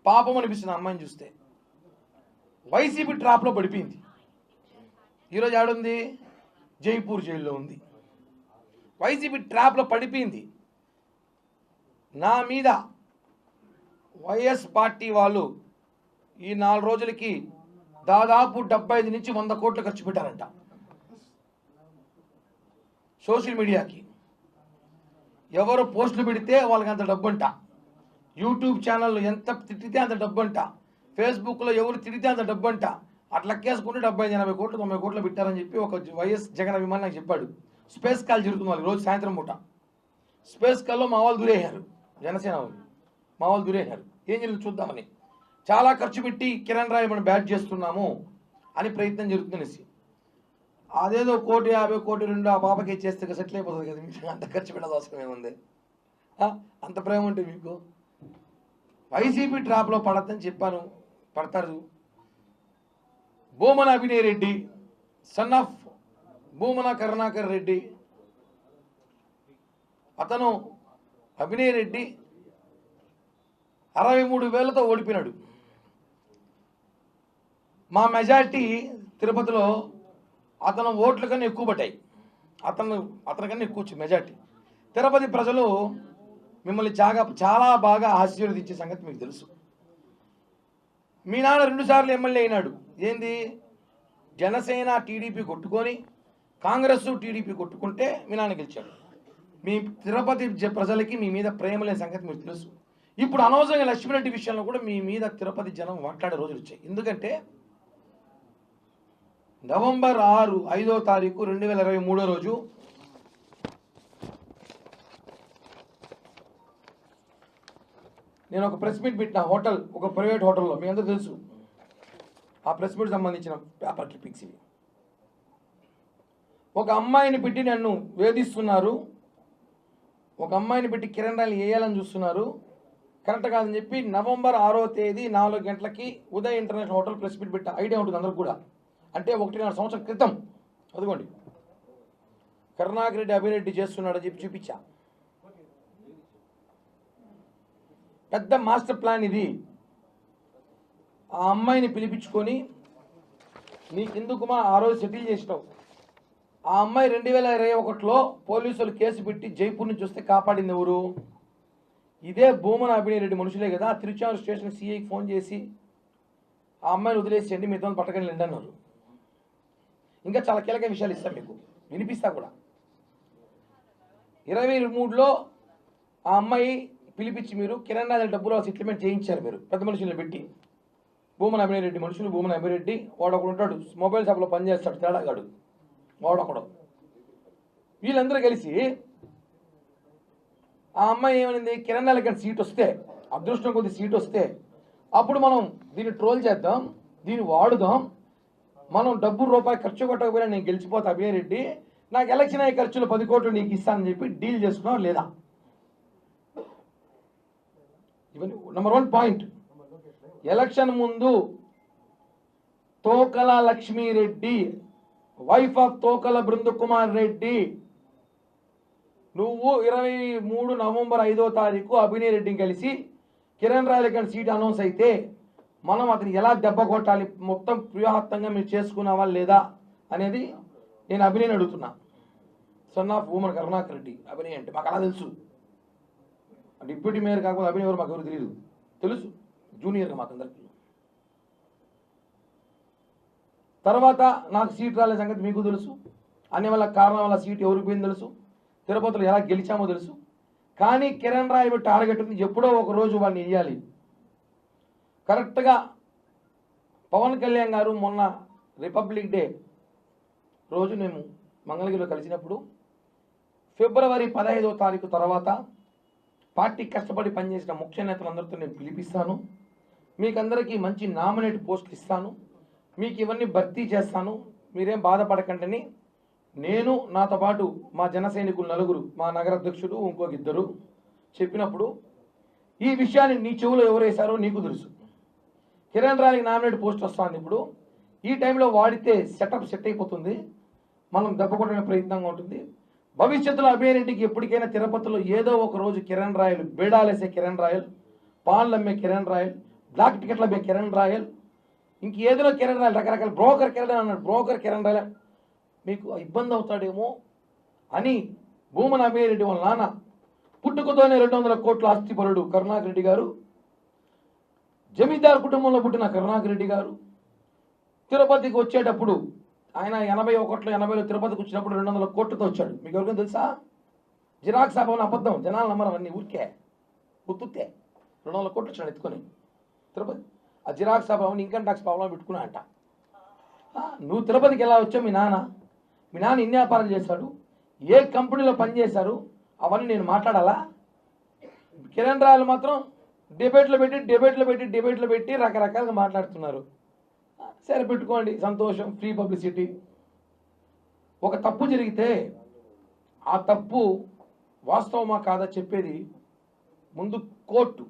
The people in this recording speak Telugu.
పాపం అనిపిస్తుంది అమ్మాయిని చూస్తే. వైసీపీ ట్రాప్లో పడిపోయింది. ఈరోజు ఆడుంది, జైపూర్ జైల్లో ఉంది. వైసీపీ ట్రాప్లో పడిపోయింది. నా మీద వైఎస్ పార్టీ వాళ్ళు ఈ 4 రోజులకి దాదాపు 75 నుంచి 100 కోట్లు ఖర్చు పెట్టారంట సోషల్ మీడియాకి. ఎవరు పోస్టులు పెడితే వాళ్ళకి అంత డబ్బంట. యూట్యూబ్ ఛానళ్ళు ఎంత తిట్టితే అంత డబ్బంట. ఫేస్బుక్లో ఎవరు తిడితే అంత డబ్బంట. అట్లా కేసుకుంటే 75-80 కోట్లు 90 కోట్లు పెట్టారని చెప్పి ఒక వైఎస్ జగన్ అభిమాని నాకు చెప్పాడు. స్పేస్ కాల్ జరుగుతుంది వాళ్ళకి రోజు సాయంత్రం పూట. స్పేస్ కాల్లో మా వాళ్ళు దూరేశారు, జనసేన వాళ్ళు మా వాళ్ళు దూరేశారు. ఏం జరుగుతుంది చూద్దామని చాలా ఖర్చు పెట్టి కిరణ్ రాయ్ మనం బ్యాట్ చేస్తున్నాము అని ప్రయత్నం జరుగుతుందనేసి. అదేదో 1,50 కోటి 2 ఆ పాపకి ఇచ్చేస్తే సెటిల్ అయిపోతుంది కదా. మీకు అంత ఖర్చు పెట్టాల్సిన అవసరం ఏముంది? అంత ప్రేమ ఉంటే మీకు. వైసీపీ ట్రాప్లో పడద్దని చెప్పాను, పడతారు. భూమన అభినయ్ రెడ్డి, సన్ ఆఫ్ భూమన కరుణాకర్ రెడ్డి, అతను అభినయ్ రెడ్డి 63,000తో ఓడిపోయినాడు. మా మెజార్టీ తిరుపతిలో అతను ఓట్ల కన్నా ఎక్కువ పట్టాయి. అతనికన్నా ఎక్కువ వచ్చింది మెజార్టీ. తిరుపతి ప్రజలు మిమ్మల్ని చాలా బాగా ఆశీర్వదించే సంగతి మీకు తెలుసు. మీ నాన్న 2 సార్లు ఎమ్మెల్యే అయినాడు. ఏంది? జనసేన టీడీపీ కొట్టుకొని కాంగ్రెస్ టీడీపీ కొట్టుకుంటే మీ నాన్న గెలిచాడు. మీ తిరుపతి ప్రజలకి మీ మీద ప్రేమ లేని సంగతి మీకు తెలుసు. ఇప్పుడు అనవసరంగా లక్ష్మీరెడ్డి విషయంలో కూడా మీ మీద తిరుపతి జనం మాట్లాడే రోజులు వచ్చాయి. ఎందుకంటే నవంబర్ 5వ తారీఖు 2023 రోజు నేను ఒక ప్రెస్ మీట్ పెట్టిన హోటల్, ఒక ప్రైవేట్ హోటల్లో, మీ అందరూ తెలుసు. ఆ ప్రెస్ మీట్ సంబంధించిన పేపర్ క్లిప్పింగ్స్ ఇవి. ఒక అమ్మాయిని పెట్టి నన్ను వేధిస్తున్నారు, ఒక అమ్మాయిని పెట్టి కిరణ్ రాయ్ వేయాలని చూస్తున్నారు, కరెక్ట్ కాదని చెప్పి నవంబర్ 6వ తేదీ 4 గంటలకి Uday international hotel press meet పెట్టా. ఐడియా ఉంటుంది అందరికి కూడా. అంటే 1.5 సంవత్సరం క్రితం. అదిగోండి, కరుణాకర్ రెడ్డి అభిరెడ్డి చేస్తున్నాడని చెప్పి చూపించా. పెద్ద మాస్టర్ ప్లాన్ ఇది. ఆ అమ్మాయిని పిలిపించుకొని నీకెందుకుమా ఆ రోజు సెటిల్ చేసినావు. ఆ అమ్మాయి 2021లో పోలీసులు కేసు పెట్టి జైపూర్ నుంచి వస్తే కాపాడింది ఎవరు? ఇదే భూమన అభినయ్ రెడ్డి మనుషులే కదా. తిరుచానూరు స్టేషన్ సిఐకి ఫోన్ చేసి ఆ అమ్మాయిని వదిలేసేయండి, మిగతా పట్టకండి లేండి అన్నారు. ఇంకా చాలా కీలక విషయాలు ఇస్తాం మీకు, వినిపిస్తా కూడా. 23లో ఆ అమ్మాయి పిలిపించి మీరు కిరణ్ రాయ్ డబ్బులు సెటిల్మెంట్ చేయించారు. మీరు పెద్ద మనుషులను పెట్టి, భూమన అభినయ్ రెడ్డి మనుషులు, భూమన అభినయ్ రెడ్డి వాడు ఒకడు ఉంటాడు, మొబైల్ షాప్లో పనిచేస్తాడు, తేడాగాడు వాడొకడు. వీళ్ళందరూ కలిసి ఆ అమ్మాయి ఏమనింది, కిరణ్ రాయ్ గారి సీట్ వస్తే, అదృష్టం కొద్ది సీట్ వస్తే అప్పుడు మనం దీన్ని ట్రోల్ చేద్దాం, దీన్ని వాడుదాం, మనం డబ్బు రూపాయి ఖర్చు కొట్టకపోయినా నేను గెలిచిపోతా అభినయ్ రెడ్డి, నాకు ఎలక్షన్ అయ్యే ఖర్చులు 10 కోట్లు నీకు ఇస్తానని చెప్పి డీల్ చేసుకున్నాం లేదా? ఇవన్నీ నెంబర్ 1 పాయింట్. ఎలక్షన్ ముందు తోకల లక్ష్మీరెడ్డి, వైఫ్ ఆఫ్ తోకల బృందకుమార్ రెడ్డి, నువ్వు 23 నవంబర్ 5వ తారీఖు అభినయ్ రెడ్డిని కలిసి కిరణ్ రాయ్ గారి సీట్ అనౌన్స్ అయితే మనం అతను ఎలా దెబ్బ కొట్టాలి, మొత్తం వ్యూహాత్మకంగా మీరు చేసుకున్నావా లేదా అనేది నేను అభినయ్ అడుగుతున్నా. సన్ ఆఫ్ భూమన కరుణాకర్ రెడ్డి అభినయ్ అంటే మాకు అలా తెలుసు. డిప్యూటీ మేయర్ కాకపోతే అభినయ్ ఎవరు మాకు ఎవరు తెలియదు, తెలుసు జూనియర్గా మాకందరికి. తర్వాత నాకు సీట్ రాలే సంగతి మీకు తెలుసు. అన్ని వల్ల కారణం వల్ల సీట్ ఎవరికి పోయింది తెలుసు. తిరుపతిలో ఎలా గెలిచామో తెలుసు. కానీ కిరణ్ రాయ్ టార్గెట్ ఉంది, ఎప్పుడో ఒక రోజు వాడిని వేయాలి. కరెక్ట్గా పవన్ కళ్యాణ్ గారు మొన్న రిపబ్లిక్ డే రోజు మేము మంగళగిరిలో కలిసినప్పుడు ఫిబ్రవరి 15వ తారీఖు తర్వాత పార్టీ కష్టపడి పనిచేసిన ముఖ్య నేతలందరితో నేను పిలిపిస్తాను, మీకందరికీ మంచి నామినేట్ పోస్టులు ఇస్తాను, మీకు ఇవన్నీ భర్తీ చేస్తాను, మీరేం బాధపడకండి నేను నాతో పాటు మా జన సైనికులు 4, మా నగర అధ్యక్షుడు ఇంకొక 2 చెప్పినప్పుడు ఈ విషయాన్ని నీ చెవులో ఎవరు వేశారో నీకు తెలుసు. కిరణ్ రాయ్కి నామినేట్ పోస్ట్ వస్తుంది. ఇప్పుడు ఈ టైంలో వాడితే సెట్ అయిపోతుంది, మనం దెబ్బ కొట్టడానికి ప్రయత్నంగా ఉంటుంది. భవిష్యత్తులో అభినయ్ రెడ్డికి ఎప్పటికైనా తిరుపతిలో ఏదో ఒక రోజు కిరణ్ రాయలు, బేడాలేసే కిరణ్ రాయల్, పాన్లు అమ్మే కిరణ్ రాయల్, బ్లాక్ టికెట్ల బే కిరణ్ రాయల్, ఇంకేదో కిరణ్ రాయల్, రకరకాల బ్రోకర్ కిరణ్ అన్నాడు, బ్రోకర్ కిరణ్ రాయల్. మీకు ఇబ్బంది అవుతాడేమో అని భూమన అమీరెడ్డి వాళ్ళ నాన్న పుట్టుకతోనే 200 కోట్ల ఆస్తిపరుడు కరుణాకర్ రెడ్డి గారు, జమీందారు కుటుంబంలో పుట్టిన కరుణాకర్ రెడ్డి గారు తిరుపతికి వచ్చేటప్పుడు ఆయన 81లో 80లో తిరుపతికి వచ్చినప్పుడు 200 కోట్లతో వచ్చాడు. మీకు ఎవరికైనా తెలుసా? జిరాక్స్ భవన్ అబద్ధం, జనాలు నమ్మరు, అవన్నీ ఊరికే గుర్తుతే. 200 కోట్లు వచ్చాడు ఎత్తుకొని తిరుపతి. ఆ xerox Bhavan income tax problem పెట్టుకున్నా అంట. నువ్వు తిరుపతికి ఎలా వచ్చావు? మీ నాన్న ఇన్ని వ్యాపారాలు చేశాడు, ఏ కంపెనీలో పనిచేశారు, అవన్నీ నేను మాట్లాడాలా? కిరణ్ రాయల్ మాత్రం డిబేట్లో పెట్టి రకరకాలుగా మాట్లాడుతున్నారు. సరే పెట్టుకోండి, సంతోషం, ఫ్రీ పబ్లిసిటీ. ఒక తప్పు జరిగితే ఆ తప్పు వాస్తవమా కాదా చెప్పేది ముందు కోర్టు.